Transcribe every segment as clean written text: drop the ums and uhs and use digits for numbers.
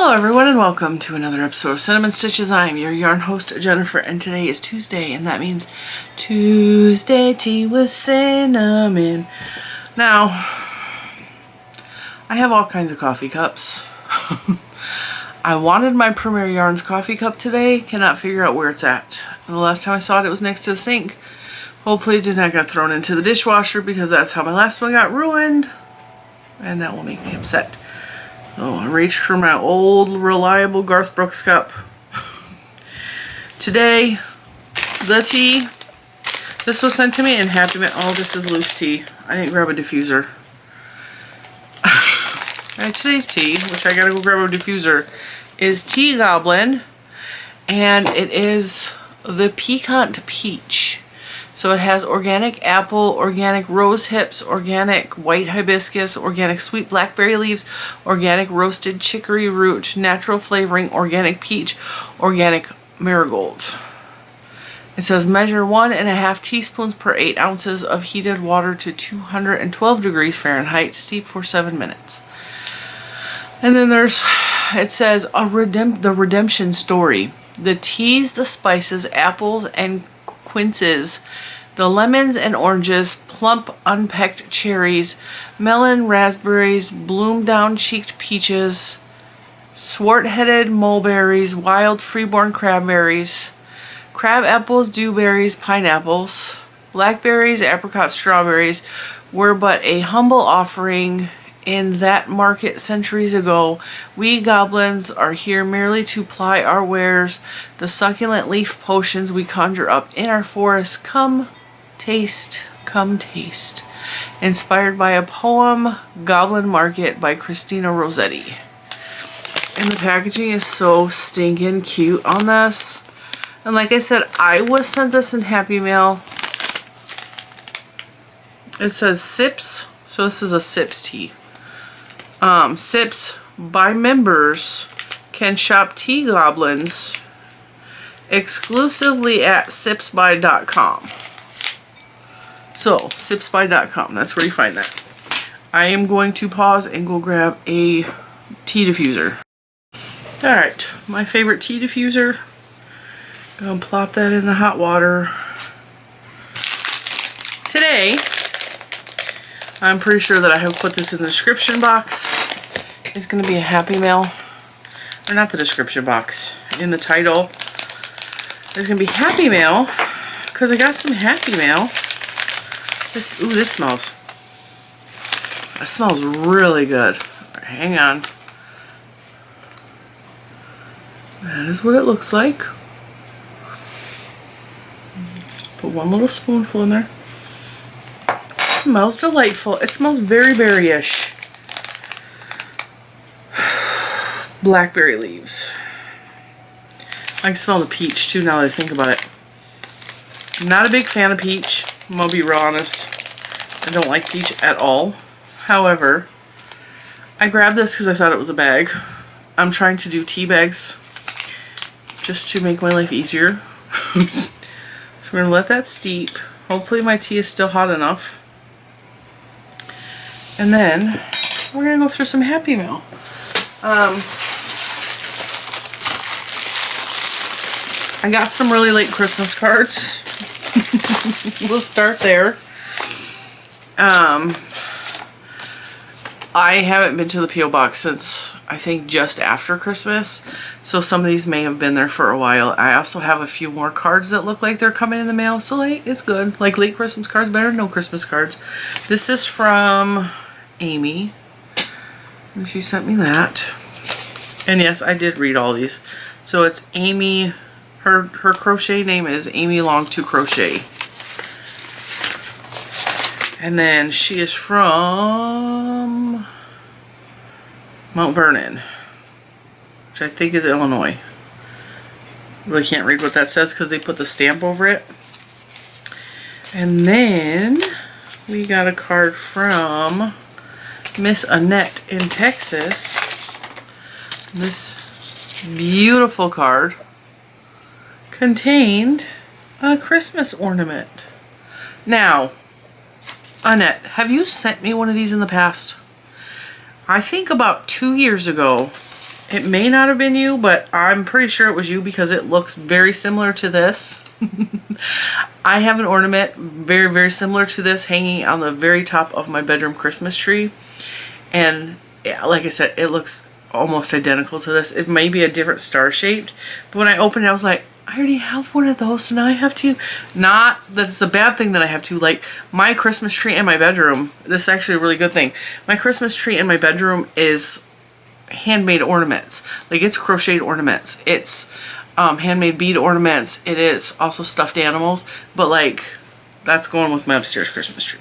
Hello everyone and welcome to another episode of Cinnamon Stitches. I am your yarn host Jennifer and today is Tuesday and that means Tuesday tea with cinnamon. Now, I have all kinds of coffee cups. I wanted my Premier Yarns coffee cup today, cannot figure out where it's at. And the last time I saw it was next to the sink. Hopefully it did not get thrown into the dishwasher because that's how my last one got ruined. And that will make me upset. Oh, I reached for my old, reliable Garth Brooks cup. Today, the tea. This was sent to me in Happy Mail. Oh, this is loose tea. I didn't grab a diffuser. Alright, today's tea, which I gotta go grab a diffuser, is Tea Goblin. And it is the Piquant Peach. So it has organic apple, organic rose hips, organic white hibiscus, organic sweet blackberry leaves, organic roasted chicory root, natural flavoring, organic peach, organic marigold. It says measure 1.5 teaspoons per 8 ounces of heated water to 212 degrees Fahrenheit, steep for 7 minutes. And then it says the redemption story. The teas, the spices, apples, and quinces, the lemons and oranges, plump unpecked cherries, melon, raspberries, bloom down cheeked peaches, swart-headed mulberries, wild freeborn crabberries, crab apples, dewberries, pineapples, blackberries, apricots, strawberries were but a humble offering in that market centuries ago. We goblins are here merely to ply our wares, the succulent leaf potions we conjure up in our forests. Come taste, come taste. Inspired by a poem, Goblin Market by Christina Rossetti. And the packaging is so stinking cute on this. And like I said, I was sent this in Happy Mail. It says Sips, so this is a Sips tea. Sips by members can shop Tea Goblins exclusively at sipsby.com. So, sipsby.com, that's where you find that. I am going to pause and go grab a tea diffuser. Alright, my favorite tea diffuser. Gonna plop that in the hot water. Today, I'm pretty sure that I have put this in the description box. It's going to be a Happy Mail. Or not the description box. In the title. There's going to be Happy Mail. Because I got some Happy Mail. Ooh, this smells. That smells really good. Right, hang on. That is what it looks like. Put one little spoonful in there. Smells delightful. It smells very berry-ish. Blackberry leaves. I can smell the peach too now that I think about it. I'm not a big fan of peach. I'm gonna be real honest. I don't like peach at all. However, I grabbed this because I thought it was a bag. I'm trying to do tea bags just to make my life easier. So we're gonna let that steep. Hopefully my tea is still hot enough. And then we're going to go through some Happy Mail. I got some really late Christmas cards. We'll start there. I haven't been to the P.O. Box since I think just after Christmas. So some of these may have been there for a while. I also have a few more cards that look like they're coming in the mail. So it's good. Like late Christmas cards, better than no Christmas cards. This is from Amy. And she sent me that. And yes, I did read all these. So it's Amy. Her crochet name is Amy Long to Crochet. And then she is from Mount Vernon, which I think is Illinois. Really can't read what that says because they put the stamp over it. And then we got a card from Miss Annette in Texas. This beautiful card contained a Christmas ornament. Now, Annette, have you sent me one of these in the past? I think about 2 years ago, It may not have been you, but I'm pretty sure it was you because it looks very similar to this. I have an ornament very, very similar to this hanging on the very top of my bedroom Christmas tree. And yeah, like I said, it looks almost identical to this. It may be a different star shaped, but when I opened it, I was like, I already have one of those, so now I have to. Not that it's a bad thing that I have to. Like, my Christmas tree in my bedroom, this is actually a really good thing. My Christmas tree in my bedroom is handmade ornaments. Like, it's crocheted ornaments. It's handmade bead ornaments. It is also stuffed animals. But, like, that's going with my upstairs Christmas tree.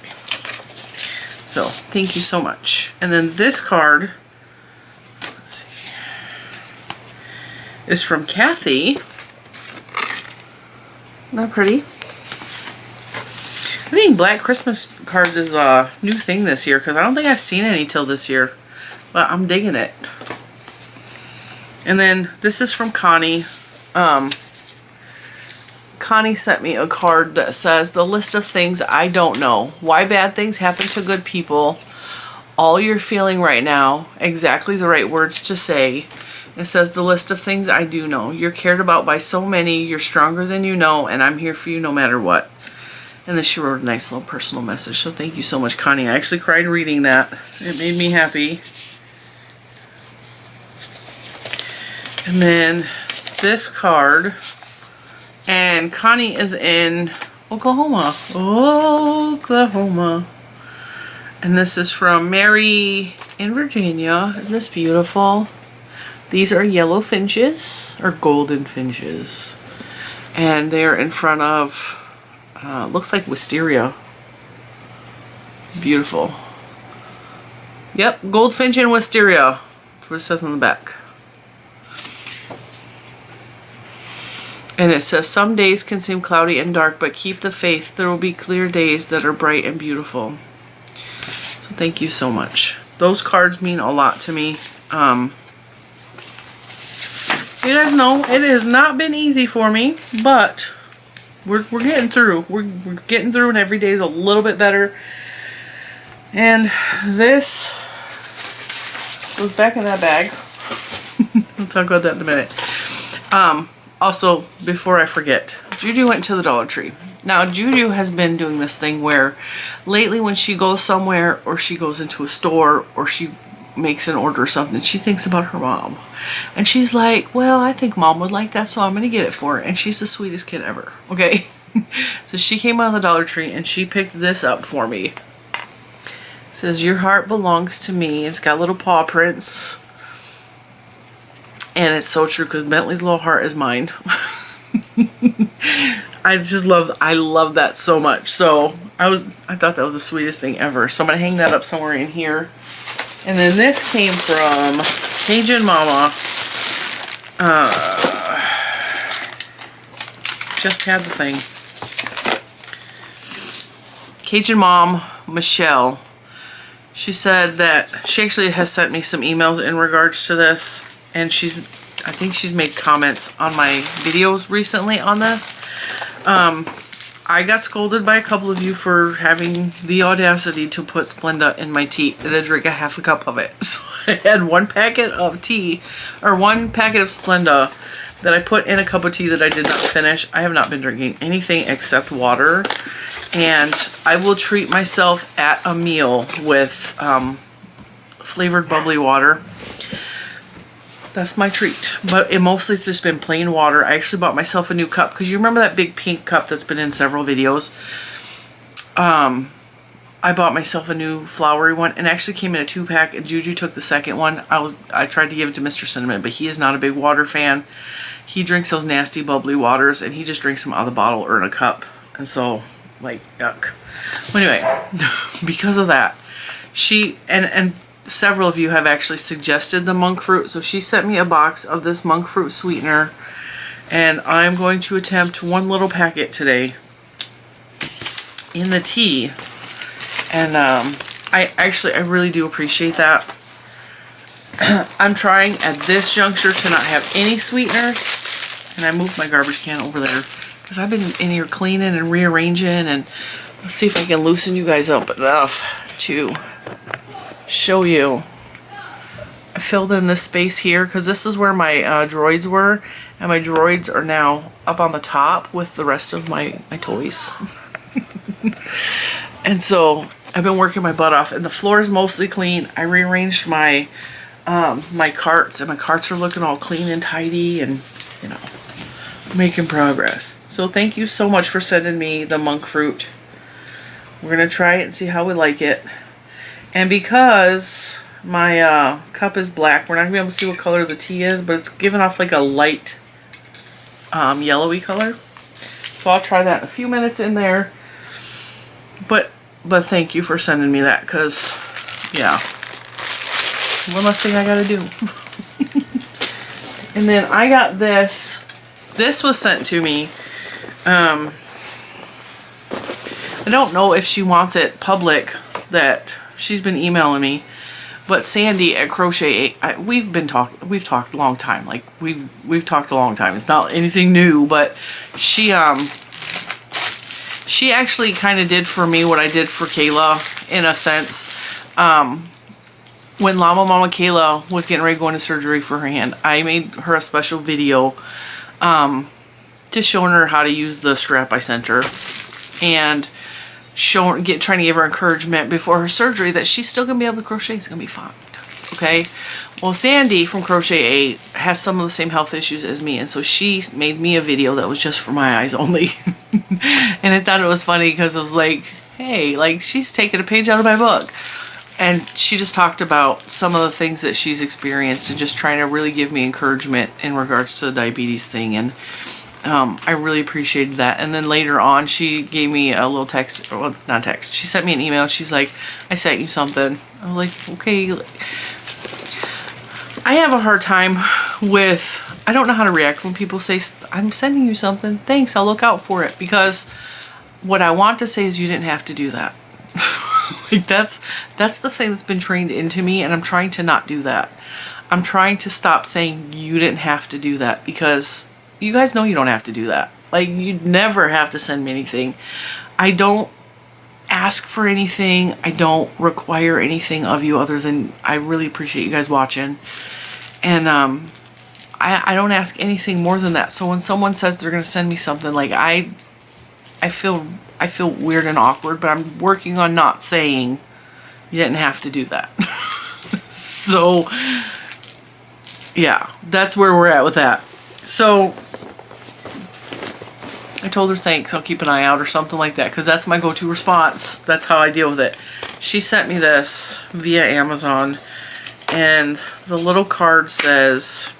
So, thank you so much. And then this card, let's see, is from Kathy. Isn't that pretty? I think Black Christmas cards is a new thing this year because I don't think I've seen any till this year. But I'm digging it. And then this is from Connie. Connie sent me a card that says, the list of things I don't know. Why bad things happen to good people. All you're feeling right now. Exactly the right words to say. It says, the list of things I do know. You're cared about by so many. You're stronger than you know. And I'm here for you no matter what. And then she wrote a nice little personal message. So thank you so much, Connie. I actually cried reading that. It made me happy. And then this card. And Connie is in Oklahoma. Oklahoma. And this is from Mary in Virginia. Isn't this beautiful? These are yellow finches, or golden finches. And they're in front of, looks like wisteria. Beautiful. Yep, goldfinch and wisteria. That's what it says on the back. And it says, some days can seem cloudy and dark, but keep the faith. There will be clear days that are bright and beautiful. So thank you so much. Those cards mean a lot to me. You guys know it has not been easy for me, but we're getting through. We're getting through, and every day is a little bit better. And this goes back in that bag. We'll talk about that in a minute. Also, before I forget, Juju went to the Dollar Tree. Now, Juju has been doing this thing where lately when she goes somewhere or she goes into a store or she makes an order or something, she thinks about her mom. And she's like, well, I think mom would like that, so I'm going to get it for her. And she's the sweetest kid ever, okay? So she came out of the Dollar Tree and she picked this up for me. It says, your heart belongs to me. It's got little paw prints. And it's so true because Bentley's little heart is mine. I love that so much. So I thought that was the sweetest thing ever. So I'm going to hang that up somewhere in here. And then this came from Cajun Mama. Just had the thing. Cajun Mom, Michelle. She said that she actually has sent me some emails in regards to this. And I think she's made comments on my videos recently on this. I got scolded by a couple of you for having the audacity to put Splenda in my tea and then drink a half a cup of it. So I had one packet of tea, or one packet of Splenda that I put in a cup of tea that I did not finish. I have not been drinking anything except water. And I will treat myself at a meal with flavored bubbly water. That's my treat. But it mostly has just been plain water. I actually bought myself a new cup because you remember that big pink cup that's been in several videos. I bought myself a new flowery one and actually came in a 2-pack, and Juju took the second one. I tried to give it to Mr. Cinnamon, but he is not a big water fan. He drinks those nasty bubbly waters and he just drinks them out of the bottle or in a cup. And so, like, yuck. Well, anyway, because of that, she and several of you have actually suggested the monk fruit, so she sent me a box of this monk fruit sweetener, and I'm going to attempt one little packet today in the tea. And I really do appreciate that. I'm trying at this juncture to not have any sweeteners, and I moved my garbage can over there because I've been in here cleaning and rearranging, and let's see if I can loosen you guys up enough to show you. filled in this space here because this is where my droids were, and my droids are now up on the top with the rest of my toys. And so I've been working my butt off, and the floor is mostly clean. I rearranged my my carts, and my carts are looking all clean and tidy, and you know, making progress. So thank you so much for sending me the monk fruit. We're gonna try it and see how we like it. And because my cup is black, we're not gonna be able to see what color the tea is, but it's giving off like a light yellowy color. So I'll try that in a few minutes in there. But thank you for sending me that, because yeah, one less thing I gotta do. And then I got this. This was sent to me. I don't know if she wants it public, that she's been emailing me, but Sandy at Crochet 8, we've talked a long time. Like we've talked a long time. It's not anything new, but she actually kind of did for me what I did for Kayla in a sense. When Llama Mama Kayla was getting ready to go into surgery for her hand, I made her a special video just showing her how to use the strap I sent her, and trying to give her encouragement before her surgery that she's still gonna be able to crochet. It's gonna be fine. Okay. Well, Sandy from Crochet 8 has some of the same health issues as me, and so she made me a video that was just for my eyes only. And I thought it was funny because it was like, hey, like she's taking a page out of my book. And she just talked about some of the things that she's experienced and just trying to really give me encouragement in regards to the diabetes thing. And I really appreciated that. And then later on, she gave me a little text, well, not text. She sent me an email. She's like, I sent you something. I was like, okay. I have a hard time with, I don't know how to react when people say, I'm sending you something. Thanks, I'll look out for it. Because what I want to say is you didn't have to do that. Like that's the thing that's been trained into me, and I'm trying to not do that. I'm trying to stop saying you didn't have to do that, because you guys know you don't have to do that. Like, you'd never have to send me anything. I don't ask for anything. I don't require anything of you other than I really appreciate you guys watching. And I don't ask anything more than that. So when someone says they're gonna send me something, like I feel weird and awkward, but I'm working on not saying you didn't have to do that. So yeah, that's where we're at with that. So I told her thanks, I'll keep an eye out or something like that, because that's my go-to response. That's how I deal with it. She sent me this via Amazon, and the little card says,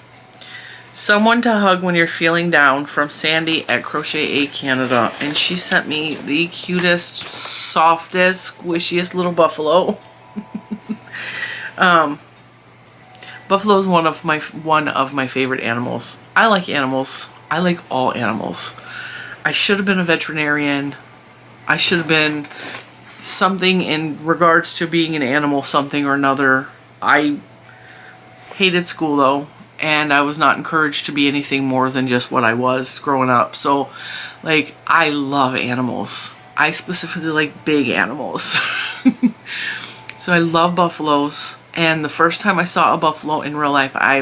someone to hug when you're feeling down, from Sandy at Crochet 8 Canada. And she sent me the cutest, softest, squishiest little buffalo. Buffalo is one of my favorite animals. I like animals. I like all animals. I should have been a veterinarian. I should have been something in regards to being an animal something or another. I hated school though, and I was not encouraged to be anything more than just what I was growing up. So like, I love animals. I specifically like big animals. So I love buffaloes. And the first time I saw a buffalo in real life, I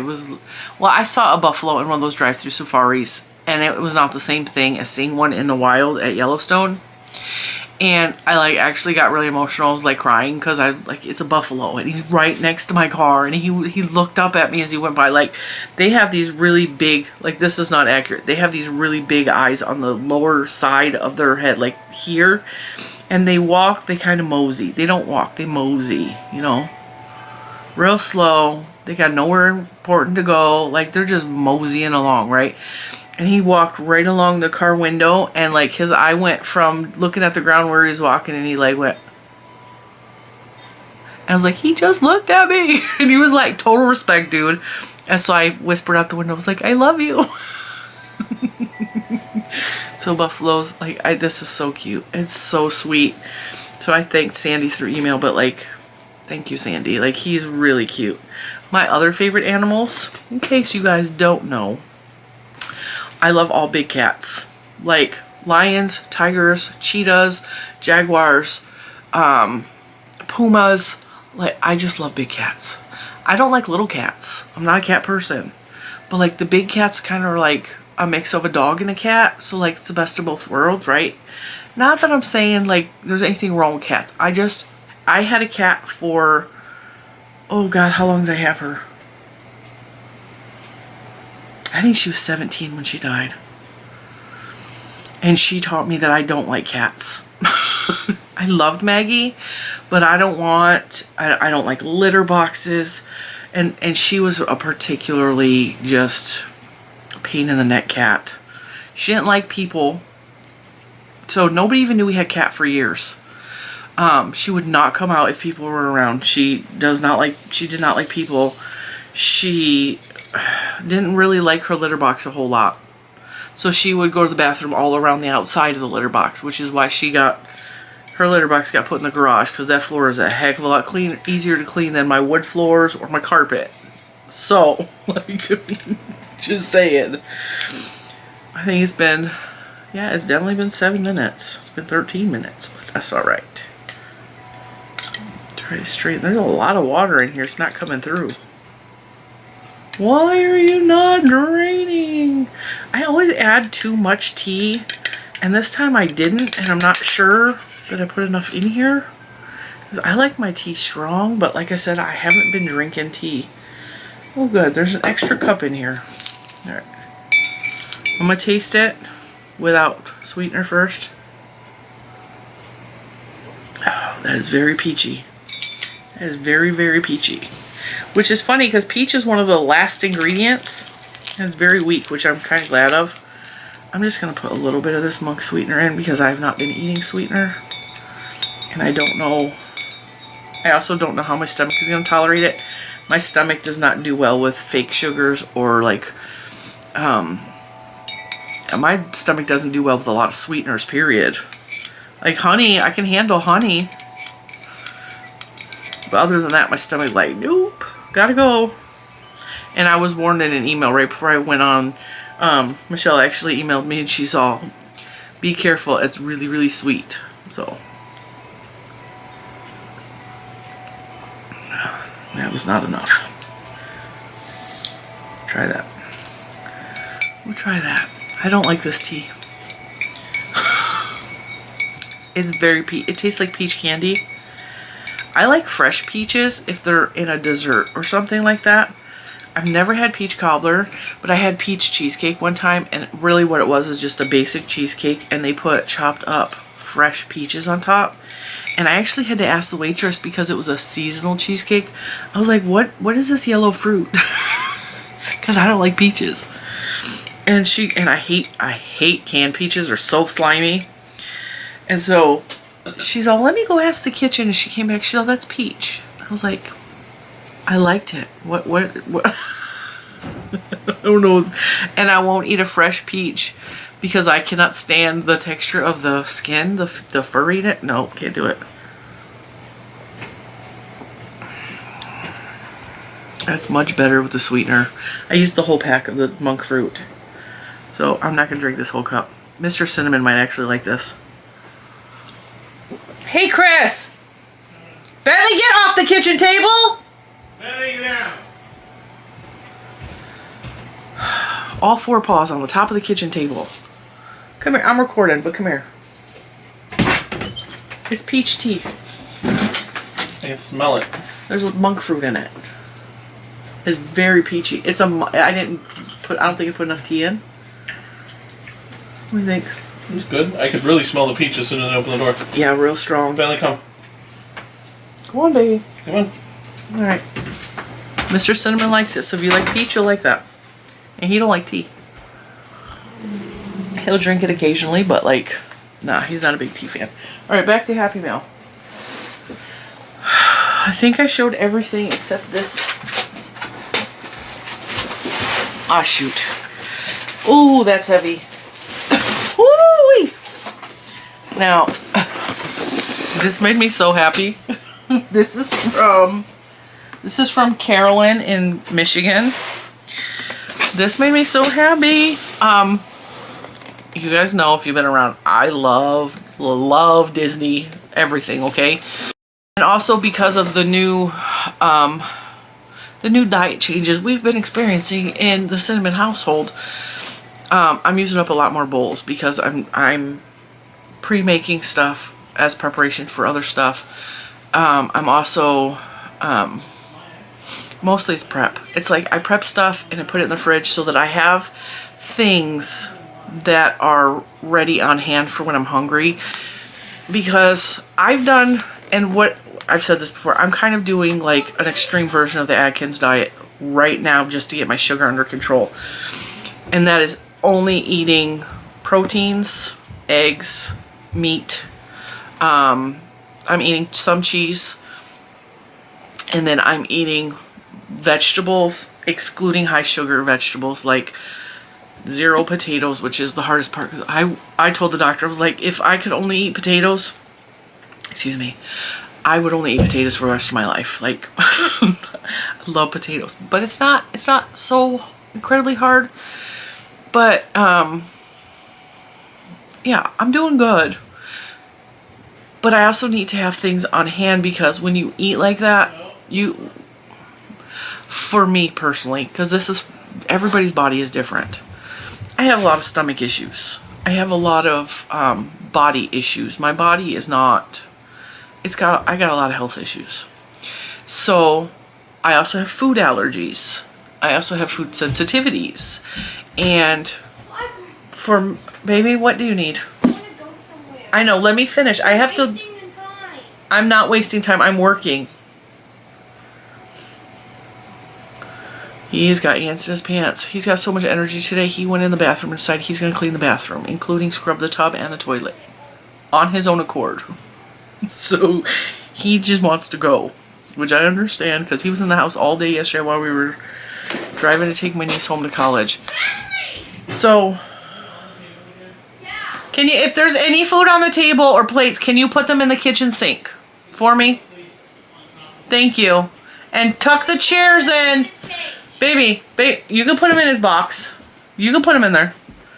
saw a buffalo in one of those drive-through safaris, and it was not the same thing as seeing one in the wild at Yellowstone. And I like actually got really emotional. I was like crying because it's a buffalo and he's right next to my car, and he looked up at me as he went by. Like, they have these really big, like, this is not accurate, they have these really big eyes on the lower side of their head, like here, and they walk, they kind of mosey. They don't walk, they mosey, you know, real slow. They got nowhere important to go, like they're just moseying along, right? And he walked right along the car window, and like his eye went from looking at the ground where he was walking, and he like went. I was like, he just looked at me. And he was like, total respect, dude. And so I whispered out the window, I was like, I love you. So buffaloes, like, this is so cute. It's so sweet. So I thanked Sandy through email, but like, thank you, Sandy. Like, he's really cute. My other favorite animals, in case you guys don't know, I love all big cats. Like lions, tigers, cheetahs, jaguars, pumas. Like, I just love big cats. I don't like little cats. I'm not a cat person. But like the big cats kind of are like a mix of a dog and a cat. So like it's the best of both worlds, right? Not that I'm saying like there's anything wrong with cats. I had a cat for, oh God, how long did I have her? I think she was 17 when she died. And she taught me that I don't like cats. I loved Maggie, but I don't like litter boxes. And she was a particularly just pain in the neck cat. She didn't like people. So nobody even knew we had a cat for years. She would not come out if people were around. She did not like people. She didn't really like her litter box a whole lot. So she would go to the bathroom all around the outside of the litter box, which is why her litter box got put in the garage, because that floor is a heck of a lot easier to clean than my wood floors or my carpet. So, like, just saying. I think it's definitely been 7 minutes. It's been 13 minutes, but that's alright. Try to straighten. There's a lot of water in here. It's not coming through. Why are you not draining? I always add too much tea, and this time I didn't, and I'm not sure that I put enough in here. Because I like my tea strong, but like I said, I haven't been drinking tea. Oh good, there's an extra cup in here. Alright. I'm going to taste it without sweetener first. Oh, that is very peachy. That is very, very peachy. Which is funny because peach is one of the last ingredients. And it's very weak, which I'm kind of glad of. I'm just going to put a little bit of this monk sweetener in because I have not been eating sweetener. And I don't know. I also don't know how my stomach is going to tolerate it. My stomach does not do well with fake sugars or like... my stomach doesn't do well with a lot of sweeteners, period. Like honey, I can handle honey. But other than that, my stomach's like, nope, gotta go. And I was warned in an email right before I went on. Michelle actually emailed me and she saw, be careful, it's really, really sweet. So, that was not enough. Try that. We'll try that. I don't like this tea. It's very it tastes like peach candy. I like fresh peaches if they're in a dessert or something like that. I've never had peach cobbler, but I had peach cheesecake one time, and really what it was is just a basic cheesecake, and they put chopped up fresh peaches on top. And I actually had to ask the waitress because it was a seasonal cheesecake. I was like, what is this yellow fruit? Because I don't like peaches. And I hate canned peaches. They're so slimy. And so she's all, let me go ask the kitchen. And she came back, she's all, that's peach. I was like, I liked it. What? I don't know. And I won't eat a fresh peach because I cannot stand the texture of the skin, the furry in it. No, can't do it. That's much better with the sweetener. I used the whole pack of the monk fruit. So I'm not going to drink this whole cup. Mr. Cinnamon might actually like this. Hey, Chris! Bentley, get off the kitchen table! Bentley, down! All 4 paws on the top of the kitchen table. Come here, I'm recording, but come here. It's peach tea. I can smell it. There's monk fruit in it. It's very peachy. I don't think I put enough tea in. What do you think? It's good. I could really smell the peach as soon as I open the door. Yeah, real strong. Bentley, come. Come on, baby. Come on. Alright. Mr. Cinnamon likes it, so if you like peach, you'll like that. And he don't like tea. He'll drink it occasionally, but like, nah, he's not a big tea fan. Alright, back to Happy Meal. I think I showed everything except this. Ah, shoot. Ooh, that's heavy. Woo-wee! Now, this made me so happy. This is from Carolyn in Michigan. This made me so happy. You guys know if you've been around, I love Disney, everything, okay? And also because of the new the new diet changes we've been experiencing in the Cinnamon household, I'm using up a lot more bowls because I'm pre-making stuff as preparation for other stuff. I'm also mostly it's prep. It's like I prep stuff and I put it in the fridge so that I have things that are ready on hand for when I'm hungry. Because I've done, and what I've said this before, I'm kind of doing like an extreme version of the Atkins diet right now just to get my sugar under control. And that is only eating proteins, eggs, meat. I'm eating some cheese. And then I'm eating vegetables, excluding high sugar vegetables like 0 potatoes, which is the hardest part. Because I told the doctor, I was like, if I could only eat potatoes, excuse me, I would only eat potatoes for the rest of my life. Like, I love potatoes, but it's not so incredibly hard. But yeah, I'm doing good. But I also need to have things on hand because when you eat like that, for me personally, because this is, everybody's body is different. I have a lot of stomach issues. I have a lot of body issues. My body is not, I got a lot of health issues. So I also have food allergies. I also have food sensitivities. And for, baby, what do you need? I want to go somewhere. I know, let me finish. I have to, I'm not wasting time. I'm working. He's got ants in his pants. He's got so much energy today. He went in the bathroom and decided he's going to clean the bathroom, including scrub the tub and the toilet on his own accord. So he just wants to go, which I understand because he was in the house all day yesterday while we were driving to take my niece home to college. So can you, if there's any food on the table or plates, can you put them in the kitchen sink for me? Thank you. And tuck the chairs in. Baby, you can put him in his box. You can put him in there.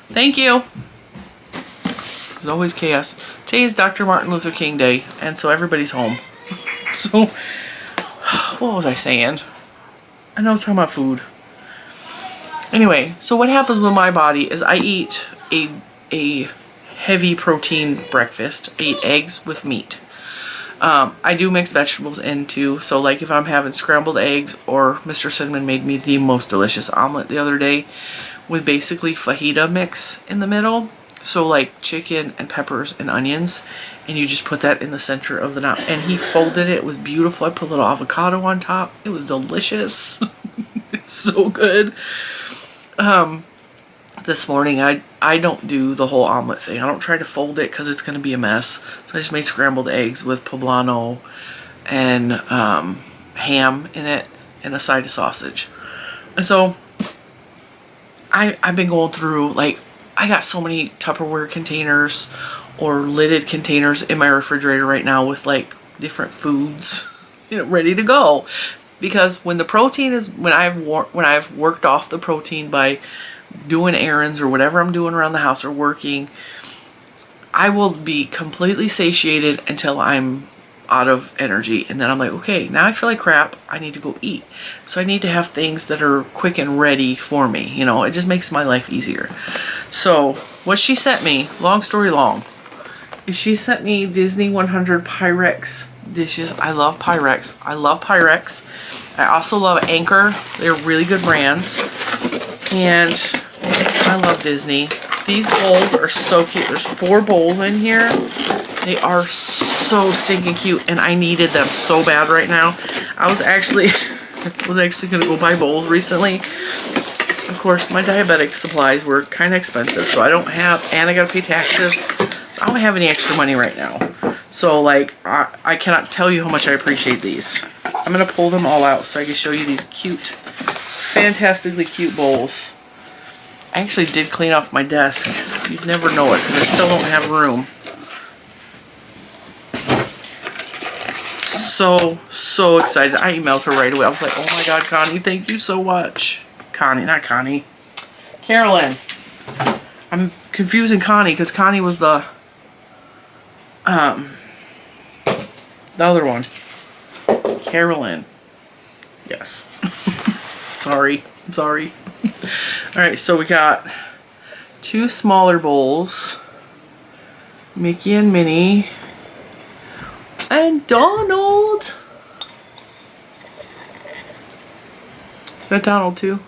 Thank you. There's always chaos. Today is Dr. Martin Luther King Day, and so everybody's home. So, what was I saying? I know I was talking about food. Anyway, so what happens with my body is I eat a heavy protein breakfast. I eat eggs with meat. I do mix vegetables in too. So like if I'm having scrambled eggs, or Mr. Cinnamon made me the most delicious omelet the other day with basically fajita mix in the middle. So like chicken and peppers and onions, and you just put that in the center of the knot. And he folded it. It was beautiful. I put a little avocado on top. It was delicious. It's so good. This morning I don't do the whole omelet thing. I don't try to fold it because it's going to be a mess. So I just made scrambled eggs with poblano and ham in it and a side of sausage. And so I've been going through, like, I got so many Tupperware containers or lidded containers in my refrigerator right now with like different foods, you know, ready to go. Because when the protein is, when I've worked off the protein by doing errands or whatever I'm doing around the house or working, I will be completely satiated until I'm out of energy. And then I'm like, okay, now I feel like crap. I need to go eat. So I need to have things that are quick and ready for me. You know, it just makes my life easier. So what she sent me, long story long, is she sent me Disney 100 Pyrex dishes. I love Pyrex. I love Pyrex. I also love Anchor. They're really good brands. And I love Disney. These bowls are so cute. There's 4 bowls in here. They are so stinking cute, and I needed them so bad right now. I was actually gonna go buy bowls recently. Of course, my diabetic supplies were kind of expensive, so I don't have, and I gotta pay taxes. I don't have any extra money right now. So like, I cannot tell you how much I appreciate these. I'm gonna pull them all out so I can show you these cute, fantastically cute bowls. I actually did clean off my desk. You'd never know it because I still don't have room. So excited. I emailed her right away. I was like, oh my God, Connie, thank you so much. Connie, not Connie. Carolyn. I'm confusing Connie because Connie was the other one. Carolyn. Yes. sorry. I'm sorry. Alright, so we got 2 smaller bowls. Mickey and Minnie. And Donald! Is that Donald too?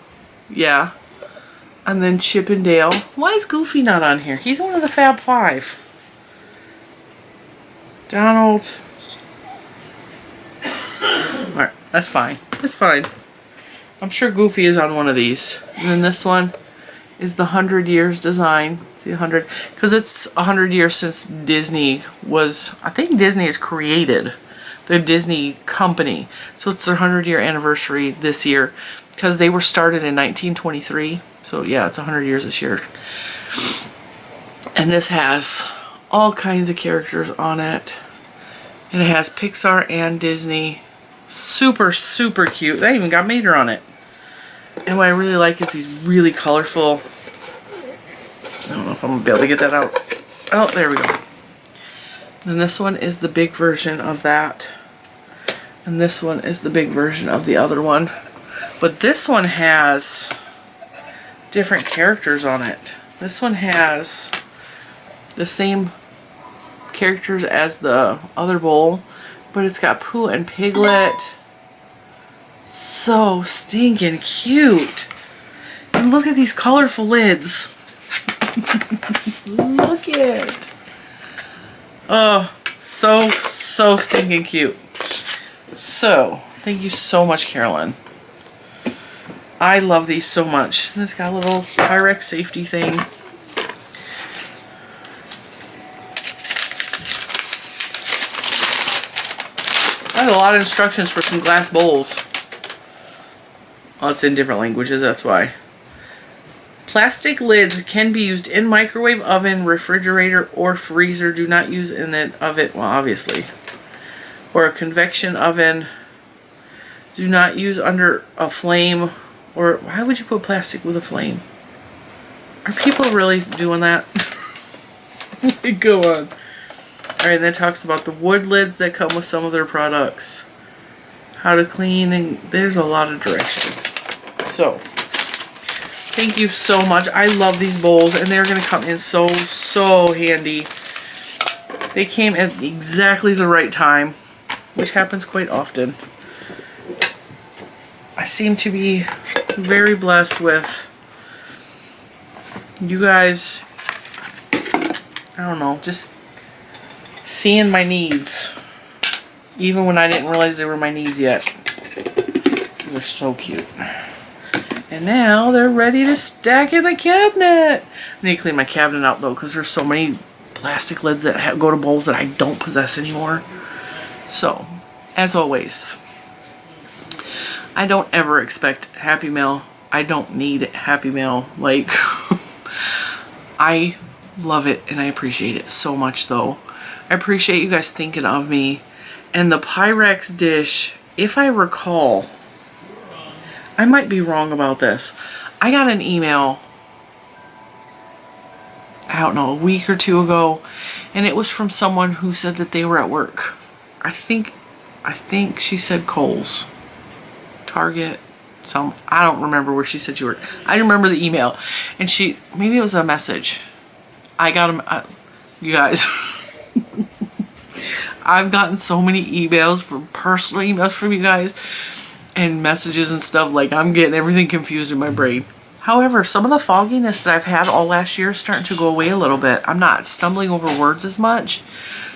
Yeah. And then Chip and Dale. Why is Goofy not on here? He's one of the Fab Five. Donald. Alright, that's fine. That's fine. I'm sure Goofy is on one of these. And then this one is the 100 years design. See, 100, because it's 100 years since Disney was, I think Disney is created, the Disney company. So it's their 100-year anniversary this year, because they were started in 1923. So yeah, it's 100 years this year. And this has all kinds of characters on it. And it has Pixar and Disney. Super, super cute. That even got Mater on it. And what I really like is these really colorful. I don't know if I'm going to be able to get that out. Oh, there we go. And this one is the big version of that. And this one is the big version of the other one. But this one has different characters on it. This one has the same characters as the other bowl, but it's got Pooh and Piglet. So stinking cute. And look at these colorful lids. Look it. Oh, so stinking cute. So, thank you so much, Carolyn. I love these so much. And it's got a little pyrex safety thing. I had a lot of instructions for some glass bowls. Oh, it's in different languages, that's why. Plastic lids can be used in microwave, oven, refrigerator, or freezer. Do not use in an oven, well, obviously. Or a convection oven. Do not use under a flame. Or why would you put plastic with a flame? Are people really doing that? Go on. Alright, and then it talks about the wood lids that come with some of their products. How to clean, and there's a lot of directions. So, thank you so much. I love these bowls, and they're going to come in so handy. They came at exactly the right time, which happens quite often. I seem to be very blessed with you guys, I don't know, just seeing my needs. Even when I didn't realize they were my needs yet. They're so cute. And now they're ready to stack in the cabinet. I need to clean my cabinet out though, because there's so many plastic lids that go to bowls that I don't possess anymore. So, as always, I don't ever expect Happy Mail. I don't need Happy Mail. Like, I love it and I appreciate it so much though. I appreciate you guys thinking of me. And the Pyrex dish, if I recall, I might be wrong about this. I got an email, I don't know, a week or two ago, and it was from someone who said that they were at work. I think she said Kohl's, Target, I don't remember where she said she worked. I remember the email, and maybe it was a message. I got them, you guys. I've gotten so many emails, personal emails from you guys, and messages and stuff, like I'm getting everything confused in my brain. However, some of the fogginess that I've had all last year is starting to go away a little bit. I'm not stumbling over words as much,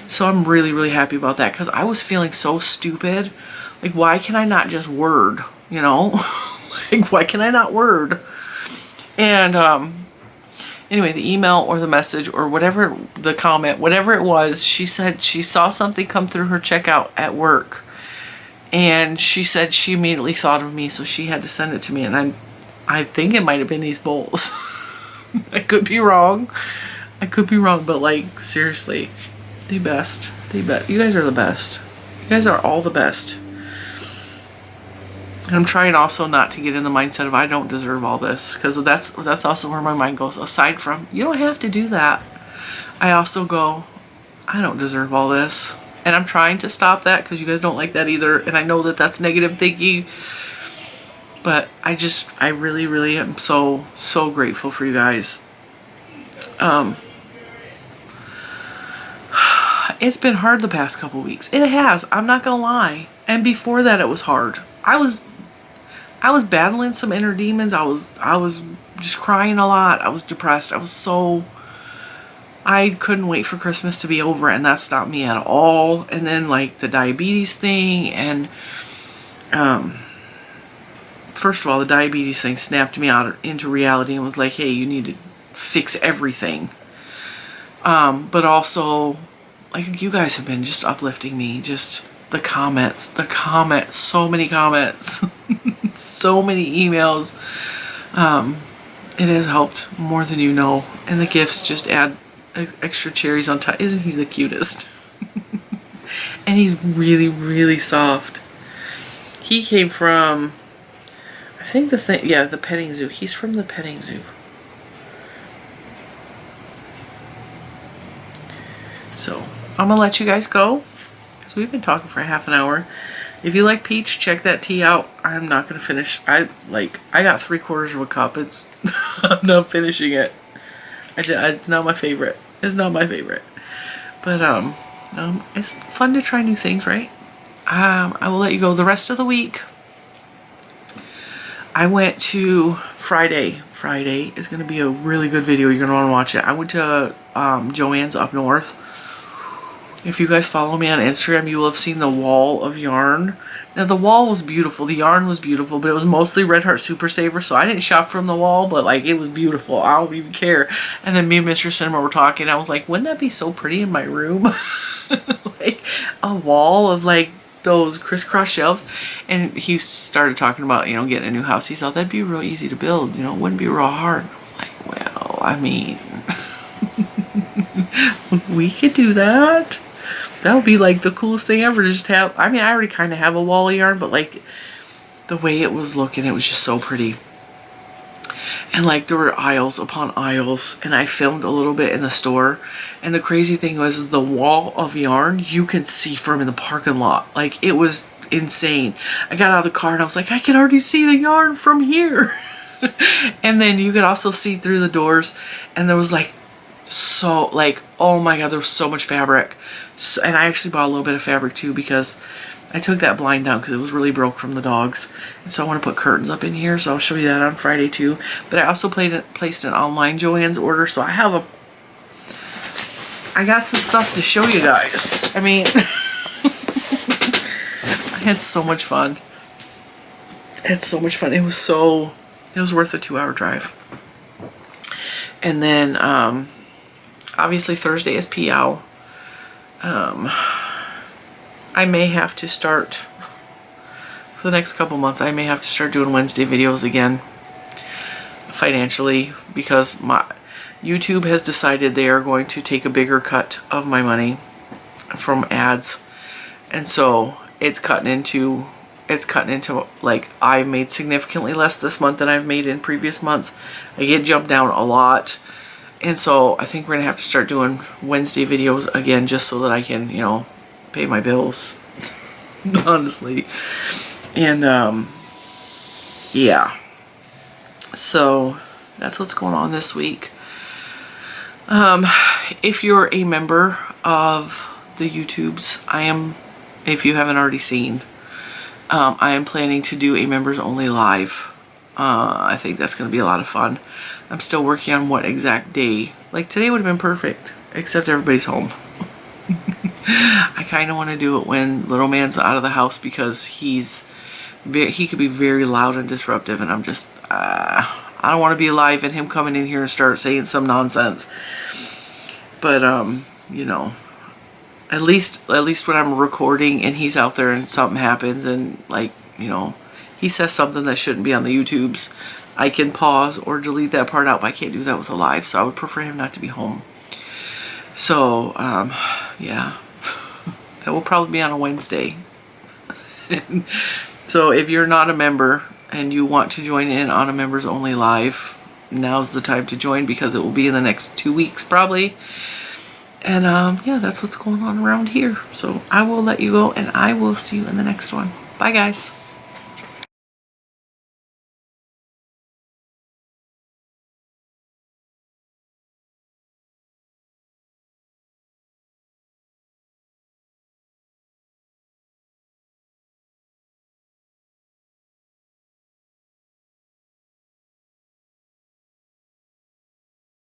so I'm really happy about that, because I was feeling so stupid. Like, why can I not just word, you know? Like, why can I not word? And, anyway, the email or the message or whatever, the comment, whatever it was, she said she saw something come through her checkout at work. And she said she immediately thought of me, so she had to send it to me. And I think it might have been these bowls. I could be wrong. I could be wrong, but like, seriously, the best. You guys are the best. You guys are all the best. And I'm trying also not to get in the mindset of I don't deserve all this, because that's also where my mind goes. Aside from, you don't have to do that, I also go, I don't deserve all this. And I'm trying to stop that, because you guys don't like that either. And I know that that's negative thinking. But I really, really am so grateful for you guys. It's been hard the past couple weeks. It has. I'm not gonna lie. And before that, it was hard. I was battling some inner demons. I was just crying a lot. I was depressed. I couldn't wait for Christmas to be over, and that's not me at all. And then like the diabetes thing, and first of all, the diabetes thing snapped me out into reality and was like, hey, you need to fix everything. But also, like, you guys have been just uplifting me. Just the comments, so many comments, so many emails. It has helped more than you know. And the gifts just add extra cherries on top. Isn't he the cutest? And he's really, really soft. He came from, I think the petting zoo. He's from the petting zoo. So I'm gonna let you guys go because we've been talking for half an hour. If you like peach, check that tea out. I'm not gonna finish. I got 3/4 of a cup. I'm not finishing it. It's not my favorite. It's not my favorite. But it's fun to try new things, right? I will let you go. The rest of the week, I went to Friday. Friday is gonna be a really good video. You're gonna want to watch it. I went to Joann's up north. If you guys follow me on Instagram, you will have seen the wall of yarn. Now, the wall was beautiful. The yarn was beautiful, but it was mostly Red Heart Super Saver, so I didn't shop from the wall, but, like, it was beautiful. I don't even care. And then me and Mr. Cinema were talking. I was like, wouldn't that be so pretty in my room? Like, a wall of, like, those crisscross shelves. And he started talking about, you know, getting a new house. He thought that'd be real easy to build. You know, it wouldn't be real hard. I was like, well, I mean, we could do that. That would be like the coolest thing ever to just have. I mean, I already kind of have a wall of yarn, but like the way it was looking, it was just so pretty. And like there were aisles upon aisles, and I filmed a little bit in the store. And the crazy thing was the wall of yarn you could see from in the parking lot. Like, it was insane. I got out of the car and I was like, I can already see the yarn from here. And then you could also see through the doors, and there was like, so like, oh my god, there was so much fabric. So, and I actually bought a little bit of fabric too, because I took that blind down because it was really broke from the dogs, and so I want to put curtains up in here, so I'll show you that on Friday too. But I also placed an online Joann's order, so I got some stuff to show you guys. I mean, I had so much fun. I had so much fun. It was worth a 2-hour drive. And then obviously Thursday is PO. I may have to start, for the next couple months, I may have to start doing Wednesday videos again, financially, because my YouTube has decided they are going to take a bigger cut of my money from ads. And so it's cutting into like, I made significantly less this month than I've made in previous months. I get jumped down a lot. And so I think we're gonna have to start doing Wednesday videos again, just so that I can, you know, pay my bills. Honestly. And yeah. So that's what's going on this week. If you're a member of the YouTubes, if you haven't already seen, I am planning to do a members only live. I think that's going to be a lot of fun. I'm still working on what exact day. Like, today would have been perfect, except everybody's home. I kind of want to do it when little man's out of the house, because he could be very loud and disruptive, and I'm just, I don't want to be alive and him coming in here and start saying some nonsense. But, you know, at least when I'm recording and he's out there and something happens and, like, you know, he says something that shouldn't be on the YouTubes, I can pause or delete that part out, but I can't do that with a live, so I would prefer him not to be home. So, yeah, that will probably be on a Wednesday. So if you're not a member and you want to join in on a members only live, now's the time to join, because it will be in the next 2 weeks probably. And yeah, that's what's going on around here. So I will let you go, and I will see you in the next one. Bye, guys.